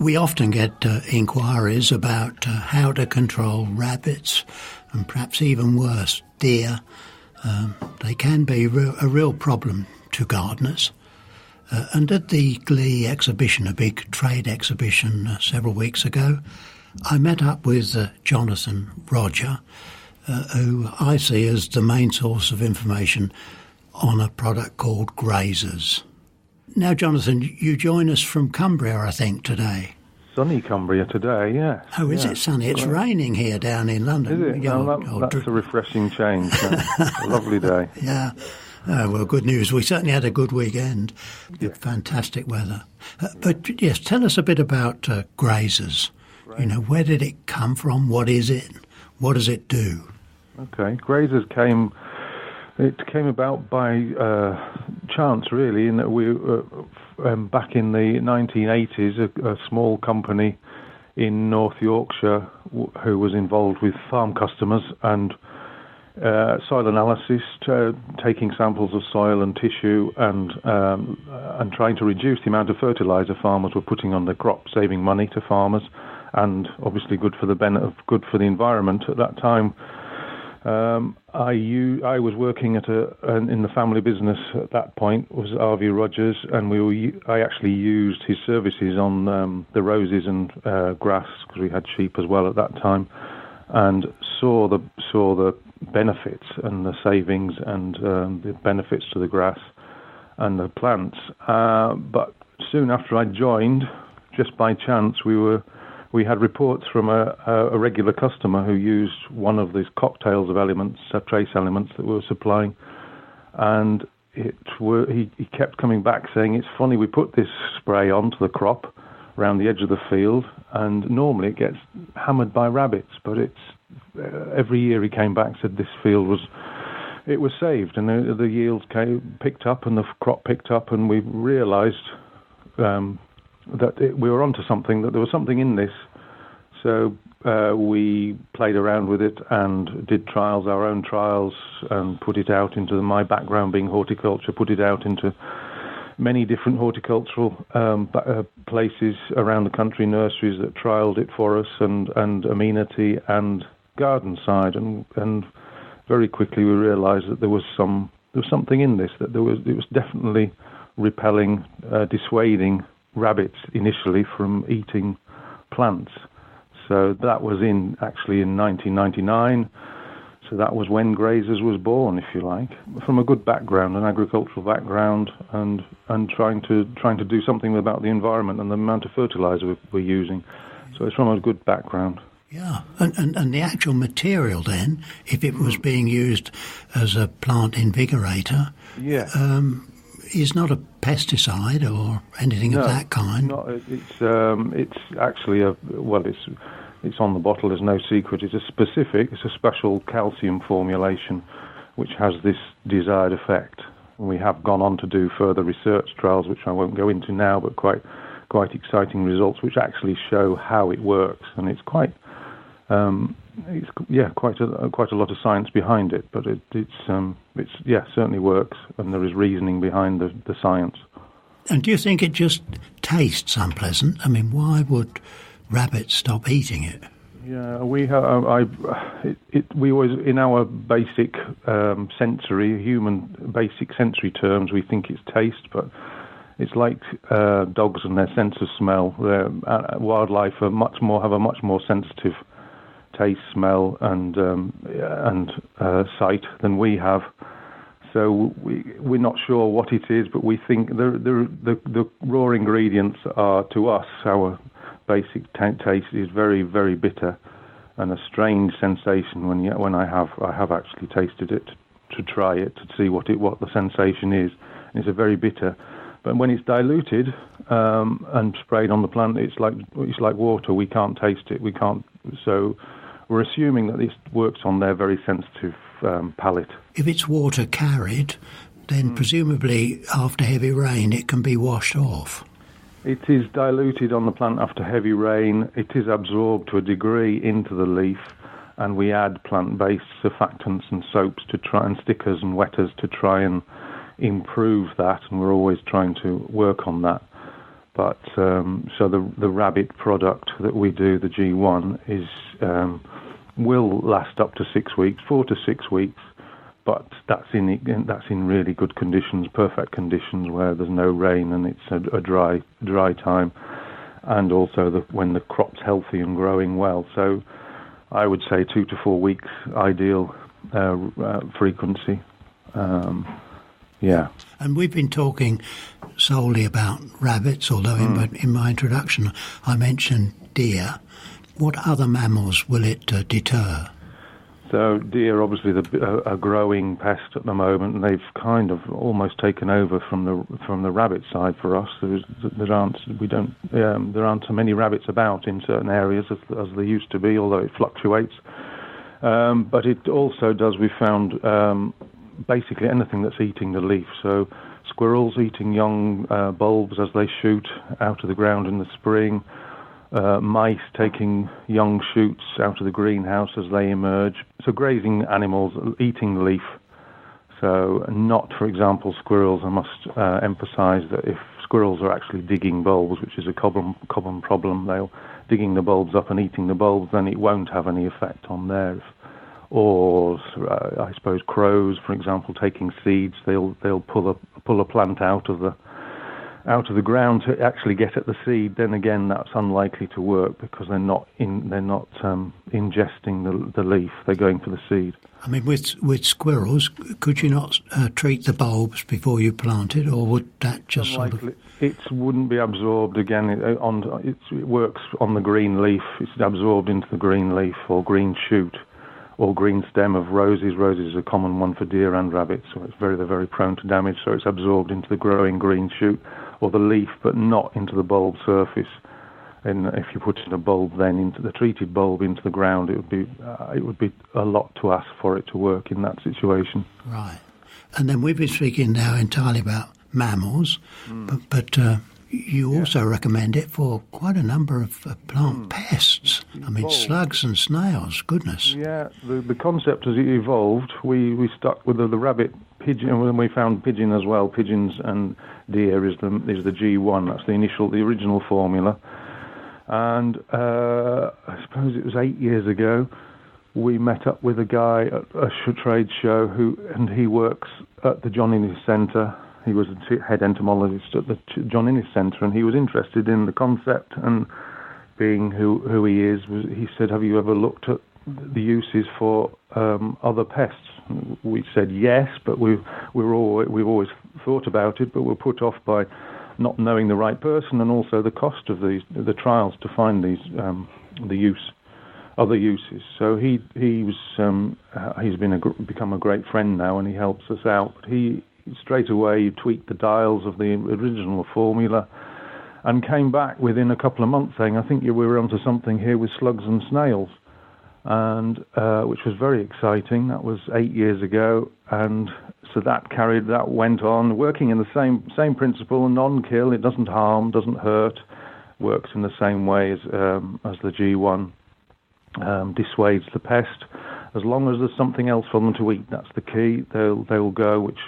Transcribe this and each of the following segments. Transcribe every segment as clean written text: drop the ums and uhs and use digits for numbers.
We often get inquiries about how to control rabbits and perhaps even worse, deer. They can be a real problem to gardeners. And at the Glee exhibition, a big trade exhibition several weeks ago, I met up with Jonathan Roger, who I see as the main source of information on a product called Grazers. Now, Jonathan, you join us from Cumbria, I think, today. Sunny Cumbria today, yeah. Oh, is it sunny? It's raining here down in London. Is it? That's a refreshing change. A lovely day. Yeah. Oh, well, good news. We certainly had a good weekend. Yeah. Fantastic weather. But, yes, tell us a bit about Grazers. Right. You know, where did it come from? What is it? What does it do? Okay. Grazers came about by chance, really, in that we back in the 1980s, a small company in North Yorkshire who was involved with farm customers and soil analysis, taking samples of soil and tissue and trying to reduce the amount of fertilizer farmers were putting on their crop, saving money to farmers, and obviously good for the environment. At that time, I was working in the family business at that point, was R.V. Rogers, and I actually used his services on the roses and grass, because we had sheep as well at that time, and saw the benefits and the savings and the benefits to the grass and the plants. But soon after I joined, just by chance, we had reports from a regular customer who used one of these cocktails of elements, trace elements that we were supplying, and he kept coming back saying, "It's funny, we put this spray onto the crop around the edge of the field, and normally it gets hammered by rabbits, but every year he came back and said this field was saved, and the yields picked up and the crop picked up, and we realised that we were onto something, that there was something in this." So we played around with it and did our own trials, and put it out into my background being horticulture, put it out into many different horticultural places around the country, nurseries that trialled it for us, and amenity and garden side, and very quickly we realised that there was something in this, that it was definitely repelling, dissuading rabbits initially from eating plants. So that was actually in 1999. So that was when Grazers was born, if you like, from a good background, an agricultural background, and trying to do something about the environment and the amount of fertilizer we're using. So it's from a good background. Yeah, and the actual material then, if it was being used as a plant invigorator, is not a pesticide or anything of that kind. No, it's actually it's on the bottle. There's no secret. It's a special calcium formulation, which has this desired effect. And we have gone on to do further research trials, which I won't go into now, but quite exciting results, which actually show how it works. And it's quite a lot of science behind it, but it certainly works, and there is reasoning behind the science. And do you think it just tastes unpleasant? I mean, why would rabbits stop eating it? Yeah, we always, in our basic human basic sensory terms, we think it's taste, but it's like dogs and their sense of smell. Wildlife have a much more sensitive taste, smell, and sight than we have. So we're not sure what it is, but we think the raw ingredients are, to us, our basic taste is very, very bitter, and a strange sensation when I have actually tasted it to try it to see what the sensation is. And it's a very bitter, but when it's diluted and sprayed on the plant, it's like water. We can't taste it. We can't. So we're assuming that this works on their very sensitive palate. If it's water carried, then presumably after heavy rain it can be washed off. It is diluted on the plant after heavy rain. It is absorbed to a degree into the leaf, and we add plant-based surfactants and soaps and stickers and wetters to try and improve that, and we're always trying to work on that. But so the rabbit product that we do, the G1, is will last up to 6 weeks, 4 to 6 weeks. But that's in really good conditions, perfect conditions where there's no rain and it's a dry time, and also when the crop's healthy and growing well. So I would say 2 to 4 weeks ideal frequency. Yeah. And we've been talking solely about rabbits, although in my introduction I mentioned deer. What other mammals will it deter? So deer, obviously, a growing pest at the moment, and they've kind of almost taken over from the rabbit side for us. There aren't so many rabbits about in certain areas as there used to be, although it fluctuates. But it also does. We found basically anything that's eating the leaf. So squirrels eating young bulbs as they shoot out of the ground in the spring. Mice taking young shoots out of the greenhouse as they emerge. So grazing animals eating the leaf. So not, for example, squirrels. I must emphasise that if squirrels are actually digging bulbs, which is a common problem, they're digging the bulbs up and eating the bulbs, then it won't have any effect on theirs. Or I suppose crows, for example, taking seeds, they'll pull a plant out of the ground to actually get at the seed. Then again, that's unlikely to work because they're not ingesting the leaf. They're going for the seed. I mean, with squirrels, could you not treat the bulbs before you planted, or would that just unlikely. It wouldn't be absorbed again. It works on the green leaf. It's absorbed into the green leaf or green shoot or green stem of roses. Roses is a common one for deer and rabbits, so they're very prone to damage. So it's absorbed into the growing green shoot or the leaf, but not into the bulb surface. And if you put in a bulb, then into the treated bulb into the ground, it would be a lot to ask for it to work in that situation. Right. And then we've been speaking now entirely about mammals, but you also recommend it for quite a number of plant pests. I mean, slugs and snails. Goodness. Yeah, the concept as it evolved, we stuck with the rabbit, pigeon, and we found pigeon as well. Pigeons and deer is the G1. That's the original formula. And I suppose it was 8 years ago, we met up with a guy at a trade show he works at the John Innes Centre. He was a head entomologist at the John Innes Centre, and he was interested in the concept, and being who he is, he said, "Have you ever looked at the uses for other pests?" We said yes, but we've always thought about it, but we're put off by not knowing the right person, and also the cost of the trials to find these other uses. So he's become a great friend now, and he helps us out. But he straight away tweaked the dials of the original formula, and came back within a couple of months saying, "I think we were onto something here with slugs and snails," and which was very exciting. That was 8 years ago, and so that went on, working in the same principle, non-kill. It doesn't harm, doesn't hurt, works in the same way as the G1, dissuades the pest. As long as there's something else for them to eat, that's the key. They'll go, which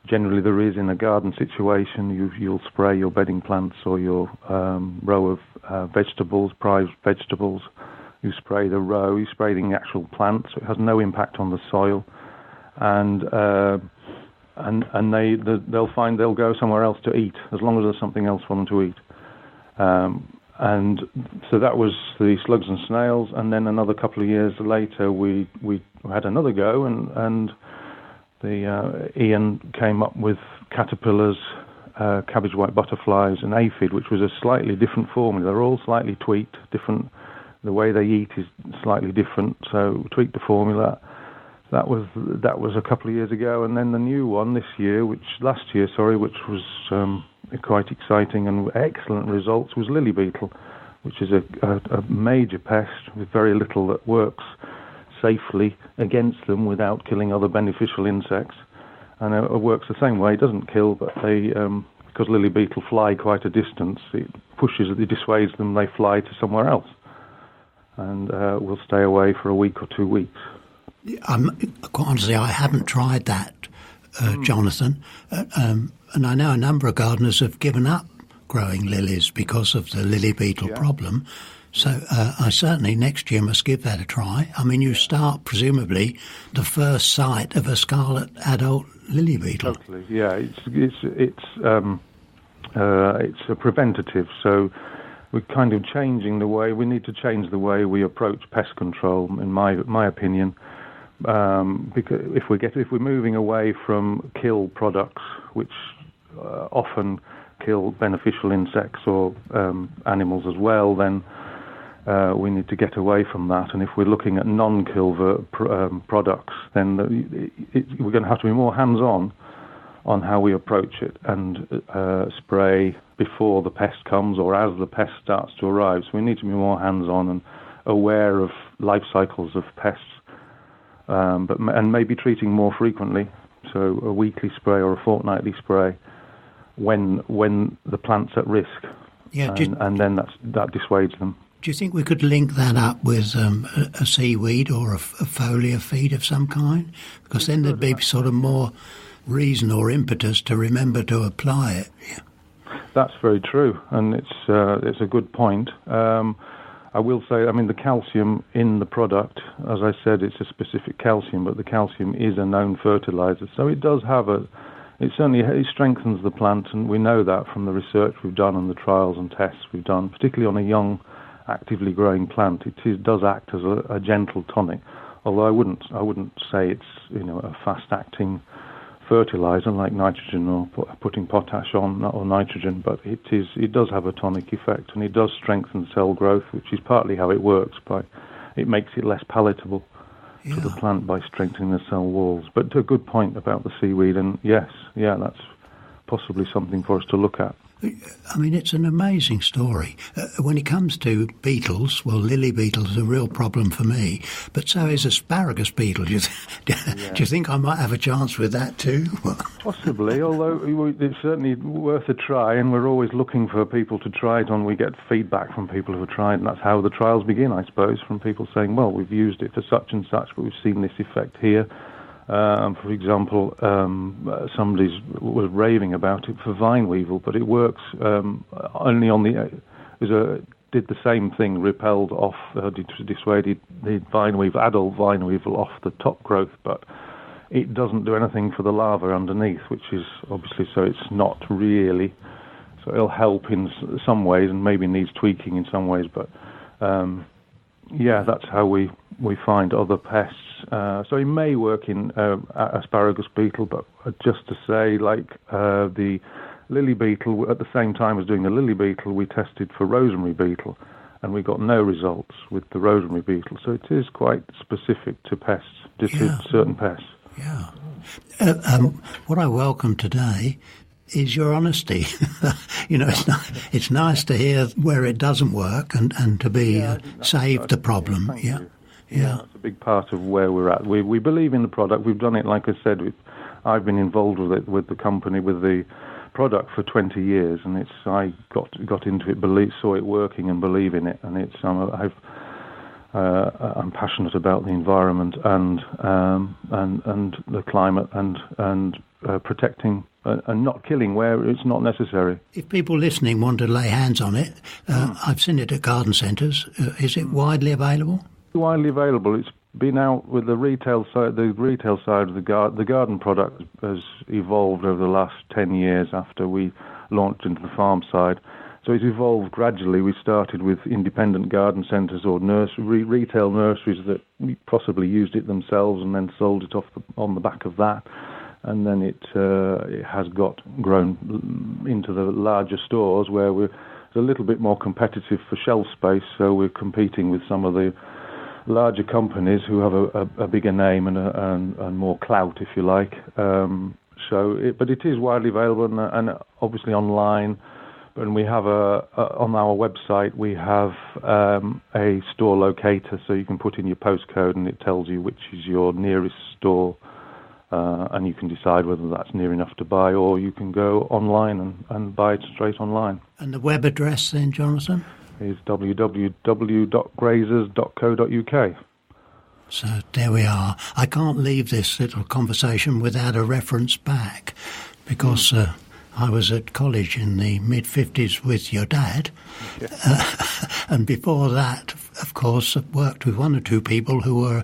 generally there is in a garden situation. You'll spray your bedding plants or your row of vegetables, prized vegetables. You spray the row, you spray the actual plant, so it has no impact on the soil. And they'll find they'll go somewhere else to eat as long as there's something else for them to eat. And so that was the slugs and snails. And then another couple of years later, we had another go, and Ian came up with caterpillars, cabbage white butterflies, and aphid, which was a slightly different formula. They're all slightly tweaked, different. The way they eat is slightly different, so we tweaked the formula. That was a couple of years ago, and then the new one last year, which was quite exciting and excellent results, was lily beetle, which is a major pest with very little that works safely against them without killing other beneficial insects, and it works the same way. It doesn't kill, but because lily beetle fly quite a distance, it dissuades them. They fly to somewhere else, and will stay away for a week or 2 weeks. Quite honestly, I haven't tried that, Jonathan, and I know a number of gardeners have given up growing lilies because of the lily beetle problem. So I certainly next year must give that a try. I mean, you start presumably the first sight of a scarlet adult lily beetle. Totally, yeah. It's a preventative, so we're kind of changing the way. We need to change the way we approach pest control, in my opinion. Because if we're moving away from kill products, which often kill beneficial insects or animals as well, then we need to get away from that. And if we're looking at non-kill products, then we're going to have to be more hands-on on how we approach it and spray before the pest comes or as the pest starts to arrive. So we need to be more hands-on and aware of life cycles of pests, and maybe treating more frequently. So a weekly spray or a fortnightly spray when the plant's at risk, and then that dissuades them. Do you think we could link that up with a seaweed or a foliar feed of some kind? Because then there'd be sort of more reason or impetus to remember to apply it. Yeah. That's very true, and it's a good point. I will say, I mean, the calcium in the product, as I said, it's a specific calcium, but the calcium is a known fertilizer, so it does have it strengthens the plant, and we know that from the research we've done and the trials and tests we've done, particularly on a young, actively growing plant. It does act as a gentle tonic, although I wouldn't say it's a fast-acting fertilizer like nitrogen or putting potash on or nitrogen, but it does have a tonic effect, and it does strengthen cell growth, which is partly how it works. It makes it less palatable to the plant by strengthening the cell walls. But a good point about the seaweed, and that's possibly something for us to look at. I mean, it's an amazing story. When it comes to beetles, well, lily beetles are a real problem for me, but so is asparagus beetle. Do you think I might have a chance with that too? Possibly, although it's certainly worth a try, and we're always looking for people to try it on. We get feedback from people who have tried, and that's how the trials begin, I suppose, from people saying, well, we've used it for such and such, but we've seen this effect here. For example, somebody was raving about it for vine weevil, but it works only on did the same thing, repelled off, dissuaded the adult vine weevil off the top growth, but it doesn't do anything for the larva underneath, which is obviously, so it's not really, so it'll help in some ways and maybe needs tweaking in some ways, but that's how we find other pests. So it may work in asparagus beetle, but just to say, like the lily beetle, at the same time as doing the lily beetle, we tested for rosemary beetle, and we got no results with the rosemary beetle. So it is quite specific to pests, to certain pests. Yeah. What I welcome today is your honesty. It's not, to hear where it doesn't work and to be saved the problem. Yeah. That's a big part of where we're at. We believe in the product. We've done it, like I said, I've been involved with it, with the company, with the product for 20 years, and I got into it, saw it working and believe in it, and I'm passionate about the environment and the climate and protecting and not killing where it's not necessary. If people listening want to lay hands on it, I've seen it at garden centres. Is it widely available? Widely available. It's been out with the retail side. The retail side of the garden product has evolved over the last 10 years after we launched into the farm side. So it's evolved gradually. We started with independent garden centres or retail nurseries that possibly used it themselves and then sold it on the back of that. And then it has grown into the larger stores where we're a little bit more competitive for shelf space. So we're competing with some of the larger companies who have a bigger name and more clout, if you like. But it is widely available and obviously online. And we have on our website we have a store locator, so you can put in your postcode and it tells you which is your nearest store, and you can decide whether that's near enough to buy, or you can go online and buy it straight online. And the web address then, Jonathan? Is www.grazers.co.uk. So there we are. I can't leave this little conversation without a reference back, because I was at college in the mid-50s with your dad. And before that, of course, I worked with one or two people who were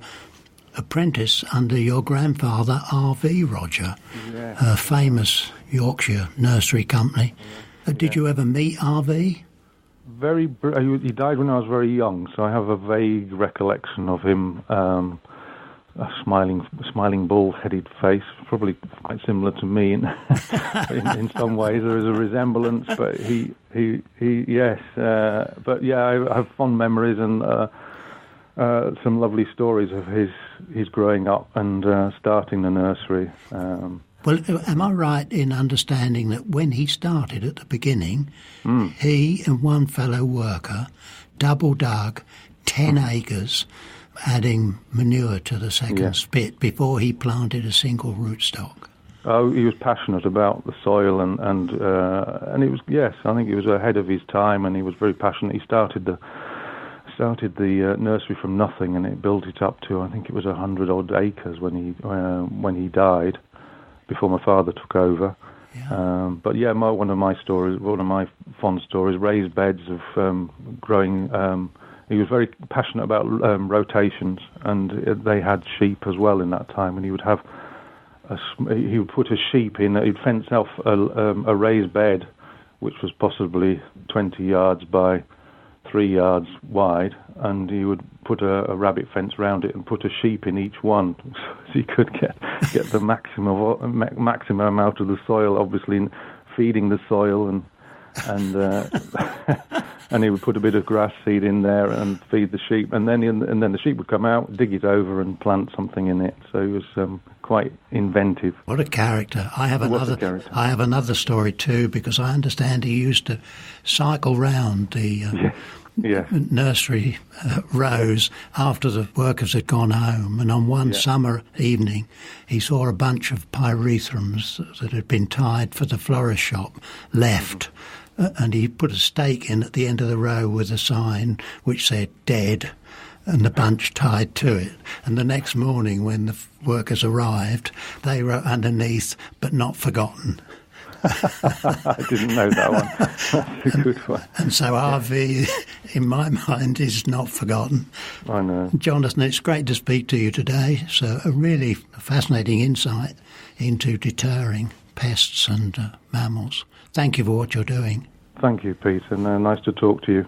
apprentice under your grandfather, R.V. Roger, a famous Yorkshire nursery company. Did you ever meet R.V.? He died when I was very young, so I have a vague recollection of him. A smiling, bald-headed face, probably quite similar to me in some ways. There is a resemblance, but yes. But yeah, I have fond memories and some lovely stories of his growing up and starting the nursery. Well, am I right in understanding that when he started at the beginning, he and one fellow worker double dug 10 acres, adding manure to the second spit before he planted a single rootstock? Oh, he was passionate about the soil, and it was, yes, I think he was ahead of his time, and he was very passionate. He started the nursery from nothing, and it built it up to, I think it was 100 odd acres when he died, before my father took over. Yeah. But yeah, one of my fond stories, raised beds of growing. He was very passionate about rotations, and they had sheep as well in that time. And he would have he would put a sheep in. He'd fence off a raised bed, which was possibly 20 yards by 3 yards wide, and he would put a rabbit fence round it and put a sheep in each one, so he could get the maximum amount of the soil. Obviously, feeding the soil and and he would put a bit of grass seed in there and feed the sheep, and then the sheep would come out, dig it over, and plant something in it. So he was quite inventive. What a character! I have another story too, because I understand he used to cycle round the nursery rows after the workers had gone home, and on one summer evening he saw a bunch of pyrethrum that had been tied for the florist shop left. And he put a stake in at the end of the row with a sign which said "dead" and the bunch tied to it. And the next morning when the workers arrived, they wrote underneath, "but not forgotten." I didn't know that one. That's a good one. And so RV, in my mind, is not forgotten. I know. Jonathan, it's great to speak to you today. So a really fascinating insight into deterring pests and mammals. Thank you for what you're doing. Thank you, Pete, and nice to talk to you.